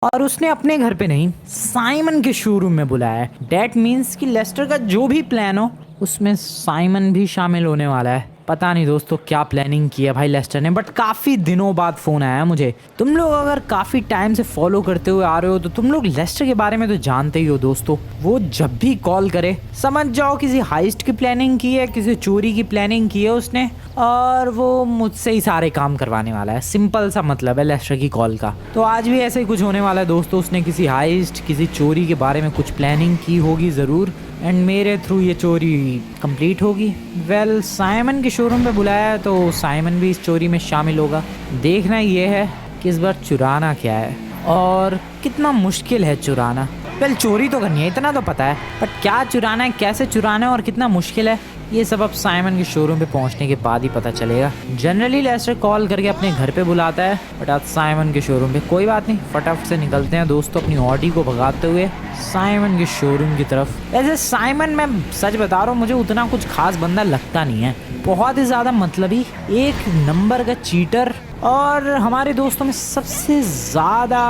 और उसने अपने घर पे नहीं, साइमन के शोरूम में बुलाया है। डैट मीन्स कि लेस्टर का जो भी प्लान हो उसमें साइमन भी शामिल होने वाला है। पता नहीं दोस्तों क्या प्लानिंग की है भाई लेस्टर ने, बट काफ़ी दिनों बाद फ़ोन आया मुझे। तुम लोग अगर काफ़ी टाइम से फॉलो करते हुए आ रहे हो तो तुम लोग लेस्टर के बारे में तो जानते ही हो दोस्तों। वो जब भी कॉल करे समझ जाओ किसी हाइस्ट की प्लानिंग की है, किसी चोरी की प्लानिंग की है उसने, और वो मुझसे ही सारे काम करवाने वाला है। सिंपल सा मतलब है लेस्टर की कॉल का। तो आज भी ऐसे ही कुछ होने वाला है दोस्तों। उसने किसी हाइस्ट, किसी चोरी के बारे में कुछ प्लानिंग की होगी ज़रूर, एंड मेरे थ्रू ये चोरी कंप्लीट होगी। वेल, साइमन के शोरूम पे बुलाया है तो साइमन भी इस चोरी में शामिल होगा। देखना ये है कि इस बार चुराना क्या है और कितना मुश्किल है चुराना। वेल, चोरी तो करनी है इतना तो पता है, बट क्या चुराना है, कैसे चुराना है और कितना मुश्किल है, ये सब अब साइमन के शोरूम पे पहुंचने के बाद ही पता चलेगा। जनरली लेस्टर कॉल करके अपने घर पे बुलाता है, बट आज साइमन के शोरूम पे। कोई बात नहीं, फटाफट से निकलते हैं दोस्तों अपनी ऑडी को भगाते हुए साइमन के शोरूम की तरफ। वैसे साइमन, मैं सच बता रहा हूँ, मुझे उतना कुछ खास बंदा लगता नहीं है। बहुत ही ज़्यादा मतलबी, एक नंबर का चीटर, और हमारे दोस्तों में सबसे ज़्यादा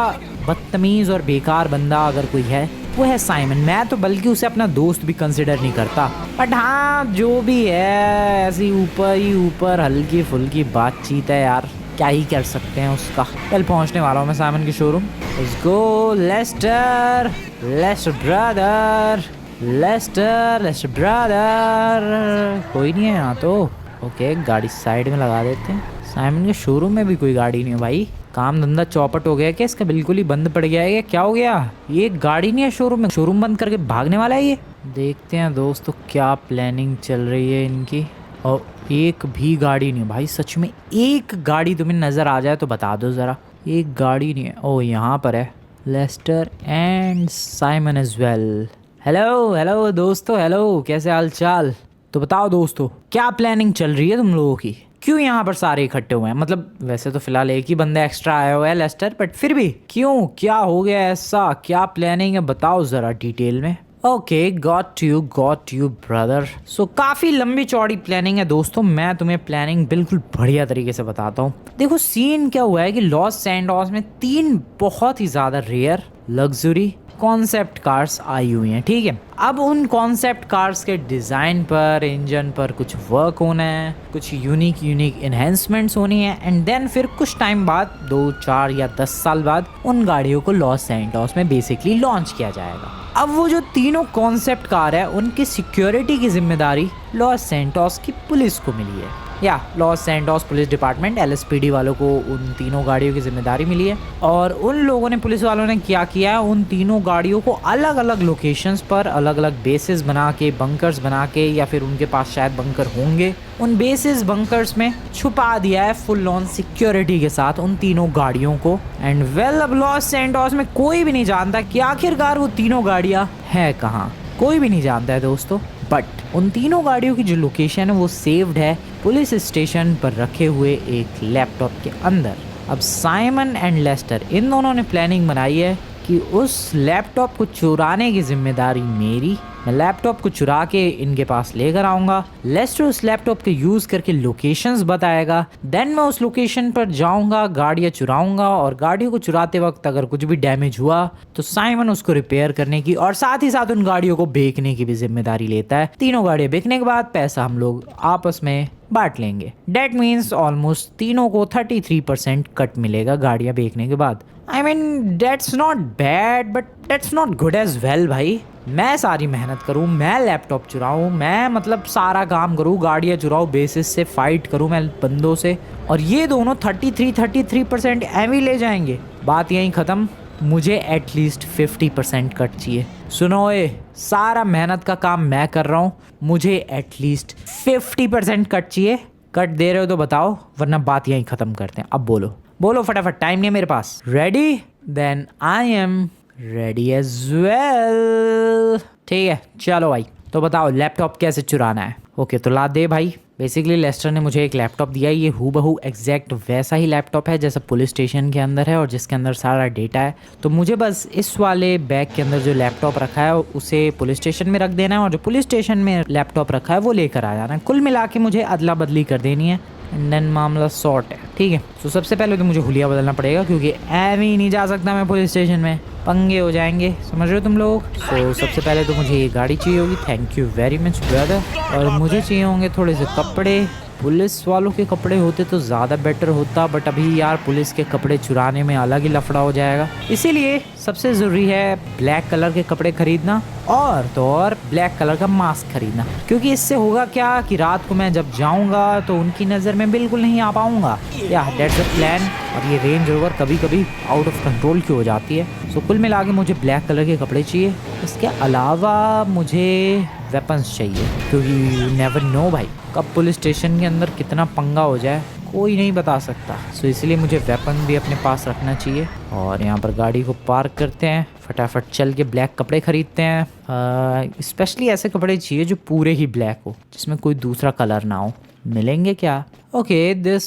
बदतमीज़ और बेकार बंदा अगर कोई है वो है साइमन। मैं तो बल्कि उसे अपना दोस्त भी कंसिडर नहीं करता, बट हाँ जो भी है ऐसी ऊपर ही ऊपर हल्की फुल्की बातचीत है यार, क्या ही कर सकते हैं उसका। कल पहुंचने वाला हूँ मैं साइमन के showroom. Let's go Lester, Lester brother, Lester, Lester brother. कोई नहीं है यहाँ तो। ओके, गाड़ी साइड में लगा देते हैं। साइमन के शोरूम में भी कोई गाड़ी नहीं है भाई। काम धंधा चौपट हो गया क्या इसका? बिल्कुल ही बंद पड़ गया है क्या हो गया? ये गाड़ी नहीं है शोरूम में, शोरूम बंद करके भागने वाला है ये। देखते हैं दोस्तों क्या प्लानिंग चल रही है इनकी। और एक भी गाड़ी नहीं भाई, सच में एक गाड़ी तुम्हें नज़र आ जाए तो बता दो ज़रा। एक गाड़ी नहीं है। ओ, यहाँ पर है Lester and Simon as well. Hello hello दोस्तों, हेलो, कैसे हाल चाल? तो बताओ दोस्तों क्या प्लानिंग चल रही है तुम लोगों की? क्यों यहाँ पर सारे इकट्ठे हुए हैं? मतलब वैसे तो फिलहाल एक ही बंदा एक्स्ट्रा आया हुआ है लेस्टर, बट फिर भी क्यों, क्या हो गया ऐसा, क्या प्लानिंग है बताओ ज़रा डिटेल में। Okay, got you brother. So काफ़ी लंबी चौड़ी प्लानिंग है दोस्तों। मैं तुम्हें प्लानिंग बिल्कुल बढ़िया तरीके से बताता हूँ। देखो सीन क्या हुआ है कि लॉस सैंटोस में 3 बहुत ही ज़्यादा रेयर लग्जरी कॉन्सेप्ट कार्स आई हुई हैं, ठीक है। अब उन कॉन्सेप्ट कार्स के डिज़ाइन पर, इंजन पर कुछ वर्क होना है, कुछ यूनिक इन्हेंसमेंट्स होनी है, एंड देन फिर कुछ टाइम बाद 2, 4 या 10 साल बाद उन गाड़ियों को लॉस सैंटोस में बेसिकली लॉन्च किया जाएगा। अब वो जो तीनों कॉन्सेप्ट कार है उनकी सिक्योरिटी की जिम्मेदारी लॉस सैंटोस की पुलिस को मिली है, या Los Santos police department LSPD वालों को उन तीनों गाड़ियों की जिम्मेदारी मिली है। और उन लोगों ने, पुलिस वालों ने क्या किया है, उन तीनों गाड़ियों को अलग अलग लोकेशंस पर अलग अलग बेसिस बना के, बंकर्स बना के, या फिर उनके पास शायद बंकर होंगे, उन बेसिस बंकर्स में छुपा दिया है फुल ऑन सिक्योरिटी के साथ उन तीनों गाड़ियों को। एंड वेल, अब लॉस सैंटोस में कोई भी नहीं जानता कि आखिरकार वो तीनों गाड़ियाँ है कहाँ। कोई भी नहीं जानता है दोस्तों, बट उन तीनों गाड़ियों की जो लोकेशन है वो सेव्ड है पुलिस स्टेशन पर रखे हुए एक लैपटॉप के अंदर। अब साइमन एंड लेस्टर इन दोनों ने प्लानिंग बनाई है कि उस लैपटॉप को चुराने की जिम्मेदारी मेरी। मैं लैपटॉप को चुरा के इनके पास लेकर आऊँगा, लेस्टर उस लैपटॉप के यूज़ करके लोकेशंस बताएगा, देन मैं उस लोकेशन पर जाऊँगा, गाड़ियाँ चुराऊँगा, और गाड़ियों को चुराते वक्त अगर कुछ भी डैमेज हुआ तो साइमन उसको रिपेयर करने की और साथ ही साथ उन गाड़ियों को बेचने की भी जिम्मेदारी लेता है। तीनों गाड़ियाँ बेचने के बाद पैसा हम लोग आपस में बांट लेंगे। डेट मीन्स ऑलमोस्ट तीनों को 33% कट मिलेगा गाड़ियाँ बेचने के बाद। I mean that's not bad, but that's not good as well भाई। मैं सारी मेहनत करूँ, मैं लैपटॉप चुराऊँ, मैं मतलब सारा काम करूँ, गाड़ियाँ चुराऊँ, बेसिस से फाइट करूँ मैं बंदों से, और ये दोनों 33% एवं ले जाएंगे। बात यहीं ख़त्म। मुझे एटलीस्ट 50% कट चाहिए। सुनो ए, सारा मेहनत का काम मैं कर रहा हूँ, मुझे एटलीस्ट 50% कट चाहिए। कट दे रहे हो तो बताओ, वरना बात यहीं ख़त्म करते हैं। अब बोलो बोलो फटाफट, टाइम नहीं है मेरे पास। Ready? Then I am ready as well. ठीक है, चलो भाई, तो बताओ लैपटॉप कैसे चुराना है। ओके, तो ला दे भाई। बेसिकली लेस्टर ने मुझे एक लैपटॉप दिया है, ये हूबहू एग्जैक्ट वैसा ही लैपटॉप है जैसा पुलिस स्टेशन के अंदर है और जिसके अंदर सारा डेटा है। तो मुझे बस इस वाले बैग के अंदर जो लैपटॉप रखा है उसे पुलिस स्टेशन में रख देना है, और जो पुलिस स्टेशन में लैपटॉप रखा है वो लेकर आ जाना है। कुल मिला के मुझे अदला बदली कर देनी है। एंड देन मामला सॉर्ट है। ठीक है, तो सबसे पहले तो मुझे हुलिया बदलना पड़ेगा क्योंकि ऐਵੇਂ ही नहीं जा सकता मैं पुलिस स्टेशन में, पंगे हो जाएंगे, समझ रहे हो तुम लोग। तो सबसे पहले तो मुझे ये गाड़ी चाहिए होगी, thank you very much brother. और मुझे चाहिए होंगे थोड़े से कपड़े, पुलिस वालों के कपड़े होते तो ज़्यादा बेटर होता, बट अभी यार पुलिस के कपड़े चुराने में अलग ही लफड़ा हो जाएगा। इसीलिए सबसे ज़रूरी है ब्लैक कलर के कपड़े खरीदना और तो और ब्लैक कलर का मास्क खरीदना, क्योंकि इससे होगा क्या कि रात को मैं जब जाऊंगा तो उनकी नज़र में बिल्कुल नहीं आ पाऊंगा। या दैट्स द प्लान। और ये रेंज रोवर कभी कभी आउट ऑफ कंट्रोल की हो जाती है। सो कुल मिला के मुझे ब्लैक कलर के कपड़े चाहिए। इसके अलावा मुझे वेपन्स चाहिए, क्योंकि यू नेवर नो भाई कब पुलिस स्टेशन के अंदर कितना पंगा हो जाए, कोई नहीं बता सकता। सो इसलिए मुझे वेपन भी अपने पास रखना चाहिए। और यहाँ पर गाड़ी को पार्क करते हैं, फटाफट चल के ब्लैक कपड़े खरीदते हैं। स्पेशली ऐसे कपड़े चाहिए जो पूरे ही ब्लैक हो, जिसमें कोई दूसरा कलर ना हो। मिलेंगे क्या? Okay, this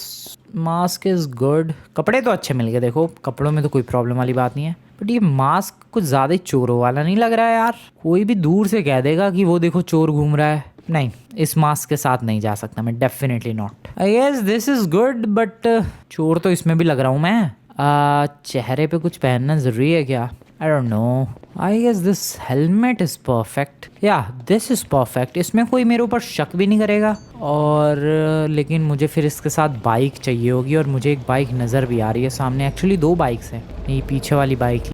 mask is good. कपड़े तो अच्छे मिल गए, देखो कपड़ों में तो कोई प्रॉब्लम वाली बात नहीं है, बट ये मास्क कुछ ज़्यादा ही चोरों वाला नहीं लग रहा है यार। कोई भी दूर से कह देगा कि वो देखो चोर घूम रहा है। नहीं, इस मास्क के साथ नहीं जा सकता मैं, definitely not. I guess this is good, but चोर तो इसमें भी लग रहा हूँ मैं। चेहरे पे कुछ पहनना ज़रूरी है क्या? I don't know. I guess this helmet is perfect. या दिस इज़ परफेक्ट, इसमें कोई मेरे ऊपर शक भी नहीं करेगा। और लेकिन मुझे फिर इसके साथ बाइक चाहिए होगी, और मुझे एक बाइक नज़र भी आ रही है सामने। एक्चुअली 2 बाइक्स हैं, ये पीछे वाली बाइक